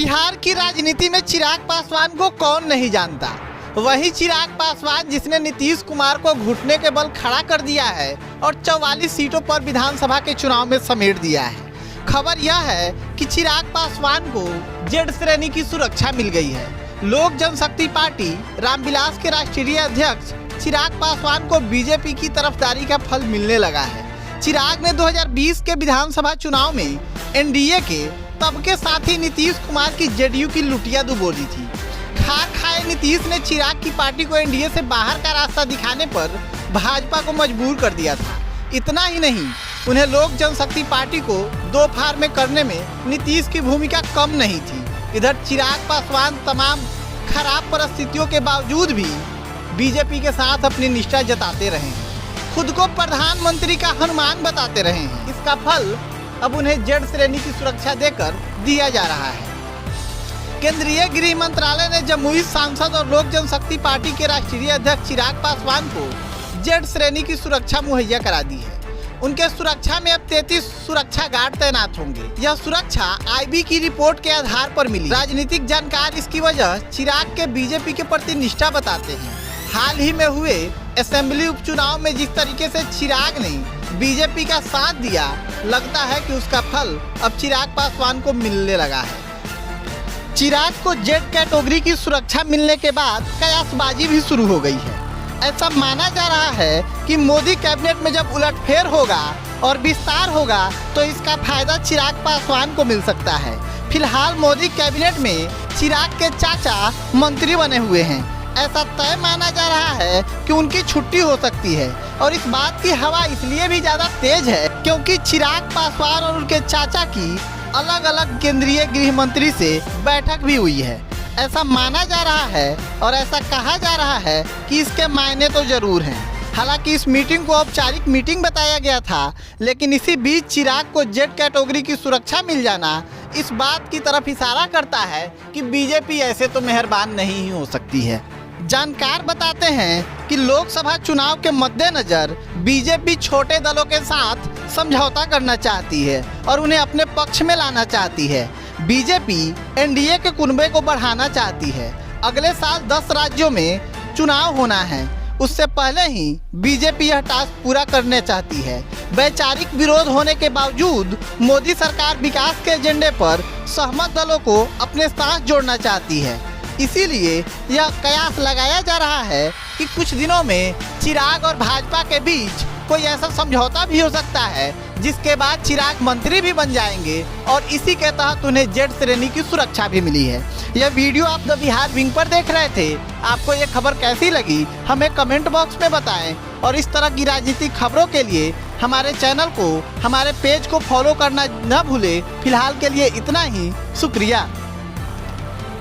बिहार की राजनीति में चिराग पासवान को कौन नहीं जानता। वही चिराग पासवान जिसने नीतीश कुमार को घुटने के बल खड़ा कर दिया है और 44 सीटों पर विधानसभा के चुनाव में समेट दिया है। खबर यह है कि चिराग पासवान को जेड श्रेणी की सुरक्षा मिल गई है। लोक जनशक्ति पार्टी रामविलास के राष्ट्रीय अध्यक्ष चिराग पासवान को बीजेपी की तरफदारी का फल मिलने लगा है। चिराग ने 2020 के विधानसभा चुनाव में एनडीए के तब के साथी नीतीश कुमार की जेडीयू की लुटिया बोली थी। खार खाए नीतीश ने चिराग की पार्टी को एनडीए से बाहर का रास्ता दिखाने पर भाजपा को मजबूर कर दिया था। इतना ही नहीं, उन्हें लोक जनशक्ति पार्टी को दो फार में करने में नीतीश की भूमिका कम नहीं थी। इधर चिराग पासवान तमाम खराब परिस्थितियों के बावजूद भी बीजेपी के साथ अपनी निष्ठा जताते रहे हैं, खुद को प्रधानमंत्री का हनुमान बताते रहे हैं। इसका फल अब उन्हें जेड श्रेणी की सुरक्षा देकर दिया जा रहा है। केंद्रीय गृह मंत्रालय ने जमुई सांसद और लोक जनशक्ति पार्टी के राष्ट्रीय अध्यक्ष चिराग पासवान को जेड श्रेणी की सुरक्षा मुहैया करा दी है। उनके सुरक्षा में अब 33 सुरक्षा गार्ड तैनात होंगे। यह सुरक्षा आईबी की रिपोर्ट के आधार पर मिली। राजनीतिक जानकार इसकी वजह चिराग के बीजेपी के प्रति निष्ठा बताते हैं। हाल ही में हुए असेंबली उपचुनाव में जिस तरीके से चिराग ने बीजेपी का साथ दिया, लगता है कि उसका फल अब चिराग पासवान को मिलने लगा है। चिराग को जेड कैटेगरी की सुरक्षा मिलने के बाद कयासबाजी भी शुरू हो गई है। ऐसा माना जा रहा है कि मोदी कैबिनेट में जब उलटफेर होगा और विस्तार होगा तो इसका फायदा चिराग पासवान को मिल सकता है। फिलहाल मोदी कैबिनेट में चिराग के चाचा मंत्री बने हुए हैं। ऐसा तय माना जा रहा है कि उनकी छुट्टी हो सकती है और इस बात की हवा इसलिए भी ज़्यादा तेज है क्योंकि चिराग पासवान और उनके चाचा की अलग अलग केंद्रीय गृह मंत्री से बैठक भी हुई है। ऐसा माना जा रहा है और ऐसा कहा जा रहा है कि इसके मायने तो जरूर हैं। हालांकि इस मीटिंग को औपचारिक मीटिंग बताया गया था, लेकिन इसी बीच चिराग को जेड कैटेगरी की सुरक्षा मिल जाना इस बात की तरफ इशारा करता है कि बीजेपी ऐसे तो मेहरबान नहीं ही हो सकती है। जानकार बताते हैं कि लोकसभा चुनाव के मद्देनजर बीजेपी छोटे दलों के साथ समझौता करना चाहती है और उन्हें अपने पक्ष में लाना चाहती है। बीजेपी एनडीए के कुनबे को बढ़ाना चाहती है। अगले साल 10 राज्यों में चुनाव होना है। उससे पहले ही बीजेपी यह टास्क पूरा करना चाहती है। वैचारिक विरोध होने के बावजूद मोदी सरकार विकास के एजेंडे पर सहमत दलों को अपने साथ जोड़ना चाहती है। इसीलिए यह कयास लगाया जा रहा है कि कुछ दिनों में चिराग और भाजपा के बीच कोई ऐसा समझौता भी हो सकता है जिसके बाद चिराग मंत्री भी बन जाएंगे और इसी के तहत उन्हें जेड श्रेणी की सुरक्षा भी मिली है। यह वीडियो आप द बिहार विंग पर देख रहे थे। आपको ये खबर कैसी लगी हमें कमेंट बॉक्स में बताएं और इस तरह की राजनीतिक खबरों के लिए हमारे चैनल को, हमारे पेज को फॉलो करना न भूलें। फिलहाल के लिए इतना ही, शुक्रिया।